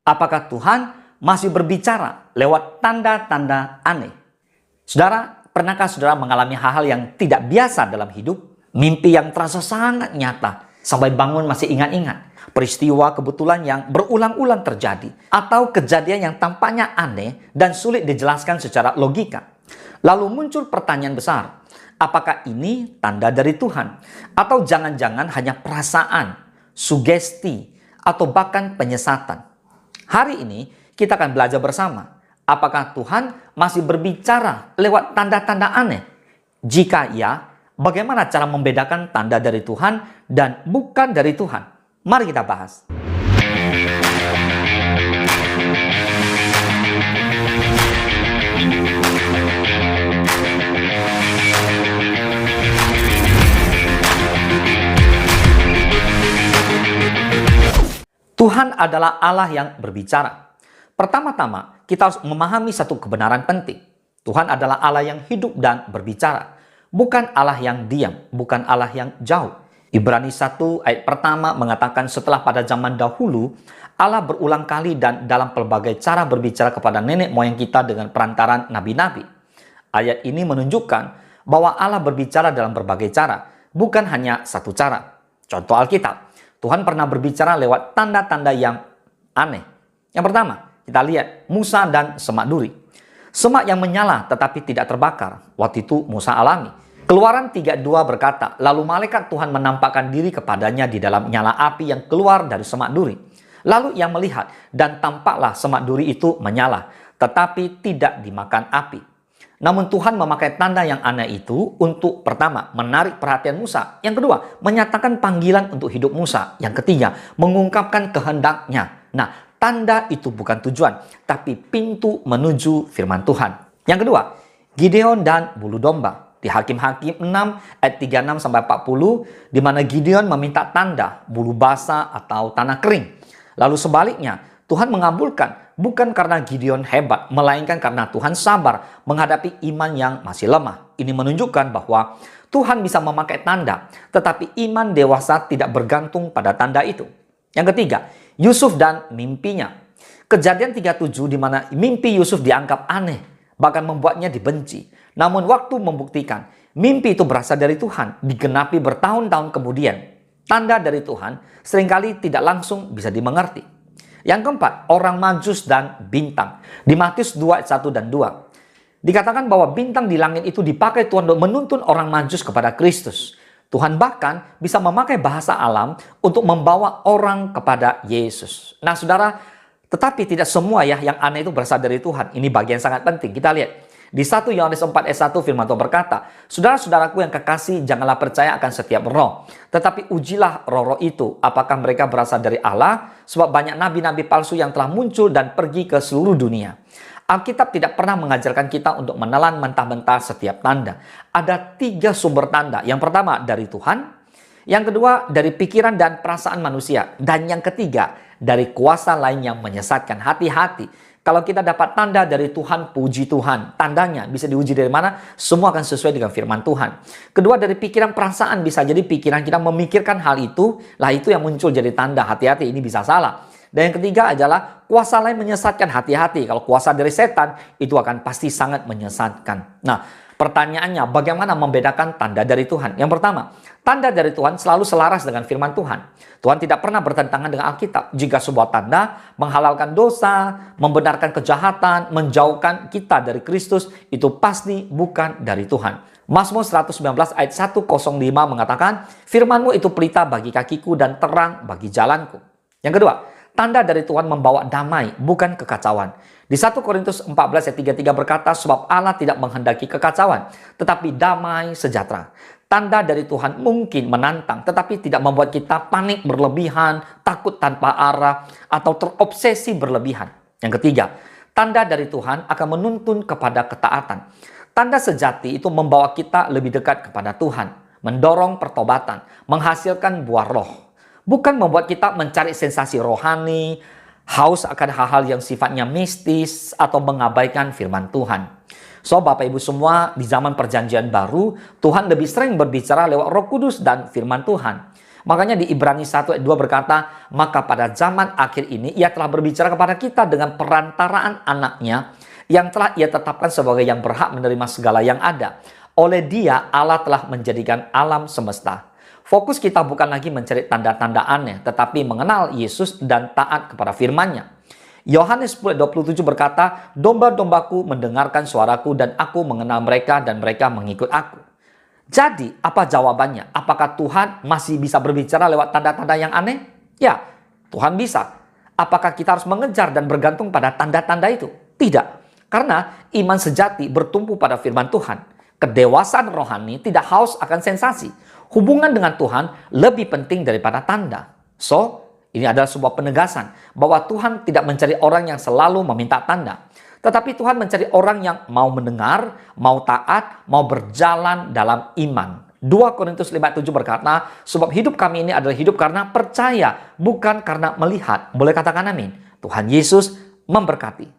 Apakah Tuhan masih berbicara lewat tanda-tanda aneh? Saudara, pernahkah saudara mengalami hal-hal yang tidak biasa dalam hidup? Mimpi yang terasa sangat nyata, sampai bangun masih ingat-ingat. Peristiwa kebetulan yang berulang-ulang terjadi. Atau kejadian yang tampaknya aneh dan sulit dijelaskan secara logika. Lalu muncul pertanyaan besar. Apakah ini tanda dari Tuhan? Atau jangan-jangan hanya perasaan, sugesti, atau bahkan penyesatan? Hari ini kita akan belajar bersama. Apakah Tuhan masih berbicara lewat tanda-tanda aneh? Jika iya, bagaimana cara membedakan tanda dari Tuhan dan bukan dari Tuhan? Mari kita bahas. Tuhan adalah Allah yang berbicara. Pertama-tama, kita harus memahami satu kebenaran penting. Tuhan adalah Allah yang hidup dan berbicara. Bukan Allah yang diam, bukan Allah yang jauh. Ibrani 1 ayat pertama mengatakan setelah pada zaman dahulu, Allah berulang kali dan dalam pelbagai cara berbicara kepada nenek moyang kita dengan perantaran nabi-nabi. Ayat ini menunjukkan bahwa Allah berbicara dalam berbagai cara, bukan hanya satu cara. Contoh Alkitab, Tuhan pernah berbicara lewat tanda-tanda yang aneh. Yang pertama, kita lihat Musa dan semak duri. Semak yang menyala tetapi tidak terbakar. Waktu itu Musa alami. Keluaran 3:2 berkata, lalu malaikat Tuhan menampakkan diri kepadanya di dalam nyala api yang keluar dari semak duri. Lalu ia melihat dan tampaklah semak duri itu menyala, tetapi tidak dimakan api. Namun Tuhan memakai tanda yang aneh itu untuk pertama, menarik perhatian Musa. Yang kedua, menyatakan panggilan untuk hidup Musa. Yang ketiga, mengungkapkan kehendaknya. Nah, tanda itu bukan tujuan, tapi pintu menuju firman Tuhan. Yang kedua, Gideon dan bulu domba. Di Hakim-Hakim 6 ayat 36-40, di mana Gideon meminta tanda bulu basah atau tanah kering. Lalu sebaliknya, Tuhan mengabulkan bukan karena Gideon hebat, melainkan karena Tuhan sabar menghadapi iman yang masih lemah. Ini menunjukkan bahwa Tuhan bisa memakai tanda, tetapi iman dewasa tidak bergantung pada tanda itu. Yang ketiga, Yusuf dan mimpinya. Kejadian 37 di mana mimpi Yusuf dianggap aneh, bahkan membuatnya dibenci. Namun waktu membuktikan mimpi itu berasal dari Tuhan, digenapi bertahun-tahun kemudian. Tanda dari Tuhan seringkali tidak langsung bisa dimengerti. Yang keempat, orang Majus dan bintang. Di Matius 2 ayat 1 dan 2. Dikatakan bahwa bintang di langit itu dipakai Tuhan untuk menuntun orang Majus kepada Kristus. Tuhan bahkan bisa memakai bahasa alam untuk membawa orang kepada Yesus. Nah saudara, tetapi tidak semua yang aneh itu berasal dari Tuhan. Ini bagian sangat penting. Kita lihat. Di 1 Yohanes 4 ayat 1 firman Tuhan berkata, saudara-saudaraku yang kekasih, janganlah percaya akan setiap roh, tetapi ujilah roh-roh itu, apakah mereka berasal dari Allah, sebab banyak nabi-nabi palsu yang telah muncul dan pergi ke seluruh dunia. Alkitab tidak pernah mengajarkan kita untuk menelan mentah-mentah setiap tanda. Ada 3 sumber tanda. Yang pertama dari Tuhan, yang kedua dari pikiran dan perasaan manusia, dan yang ketiga dari kuasa lain yang menyesatkan. Hati-hati. Kalau kita dapat tanda dari Tuhan, puji Tuhan. Tandanya bisa diuji dari mana? Semua akan sesuai dengan firman Tuhan. Kedua, dari pikiran perasaan. Bisa jadi pikiran kita memikirkan hal itu. Lah itu yang muncul jadi tanda. Hati-hati, ini bisa salah. Dan yang ketiga adalah kuasa lain menyesatkan. Hati-hati. Kalau kuasa dari setan, itu akan pasti sangat menyesatkan. Nah, pertanyaannya, bagaimana membedakan tanda dari Tuhan? Yang pertama, tanda dari Tuhan selalu selaras dengan firman Tuhan. Tuhan tidak pernah bertentangan dengan Alkitab. Jika sebuah tanda menghalalkan dosa, membenarkan kejahatan, menjauhkan kita dari Kristus, itu pasti bukan dari Tuhan. Mazmur 119 ayat 105 mengatakan, firman-Mu itu pelita bagi kakiku dan terang bagi jalanku. Yang kedua, tanda dari Tuhan membawa damai, bukan kekacauan. Di 1 Korintus 14 ayat 33 berkata, sebab Allah tidak menghendaki kekacauan, tetapi damai sejahtera. Tanda dari Tuhan mungkin menantang, tetapi tidak membuat kita panik berlebihan, takut tanpa arah, atau terobsesi berlebihan. Yang ketiga, tanda dari Tuhan akan menuntun kepada ketaatan. Tanda sejati itu membawa kita lebih dekat kepada Tuhan, mendorong pertobatan, menghasilkan buah roh. Bukan membuat kita mencari sensasi rohani, haus akan hal-hal yang sifatnya mistis, atau mengabaikan firman Tuhan. So, Bapak Ibu semua, di zaman perjanjian baru, Tuhan lebih sering berbicara lewat Roh Kudus dan firman Tuhan. Makanya di Ibrani 1 ayat 2 berkata, maka pada zaman akhir ini ia telah berbicara kepada kita dengan perantaraan anaknya yang telah ia tetapkan sebagai yang berhak menerima segala yang ada. Oleh dia Allah telah menjadikan alam semesta. Fokus kita bukan lagi mencari tanda-tanda aneh, tetapi mengenal Yesus dan taat kepada firman-Nya. Yohanes 10:27 berkata, domba-dombaku mendengarkan suaraku dan aku mengenal mereka dan mereka mengikut aku. Jadi, apa jawabannya? Apakah Tuhan masih bisa berbicara lewat tanda-tanda yang aneh? Ya, Tuhan bisa. Apakah kita harus mengejar dan bergantung pada tanda-tanda itu? Tidak. Karena iman sejati bertumpu pada firman Tuhan. Kedewasaan rohani tidak haus akan sensasi. Hubungan dengan Tuhan lebih penting daripada tanda. So, ini adalah sebuah penegasan bahwa Tuhan tidak mencari orang yang selalu meminta tanda. Tetapi Tuhan mencari orang yang mau mendengar, mau taat, mau berjalan dalam iman. 2 Korintus 5:7 berkata, sebab hidup kami ini adalah hidup karena percaya, bukan karena melihat. Boleh katakan amin. Tuhan Yesus memberkati.